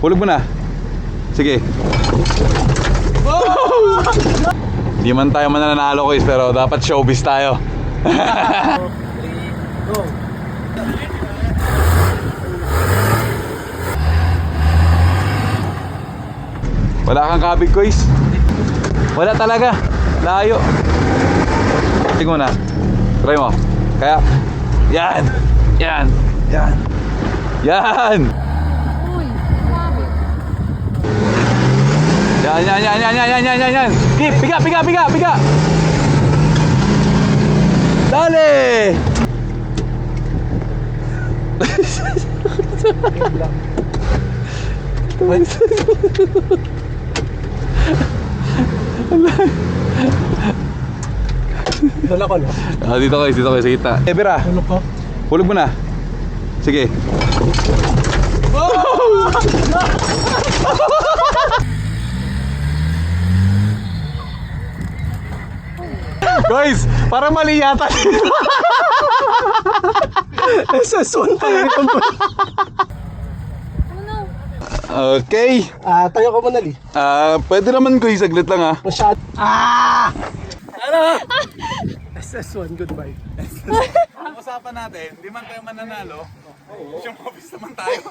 Hulog mo na. Sige. Oh! Hindi man tayo mananalo guys, pero dapat showbiz tayo. 3, go! Wala kang kabig guys. Wala talaga. Layo. Tingnan mo na. Try mo. Kaya. Yan. Yan. Yan. Yan. Uy, grabe. Yan, yan, yan, yan, yan, yan, yan, yan, yan. Keep, piga, piga, piga, piga. Dale. Dala ko, no? Dito kayo sa kita. Bira, Ano ko? hulog mo na. Sige. Guys, parang mali yata. SS1 pa lang itong Ano? Okay. tayo ko muna, Lee. Pwede naman guys, saglit lang Masyad. Ano? SS1, goodbye. Ang usapan natin, hindi man tayo mananalo. Yung office naman tayo.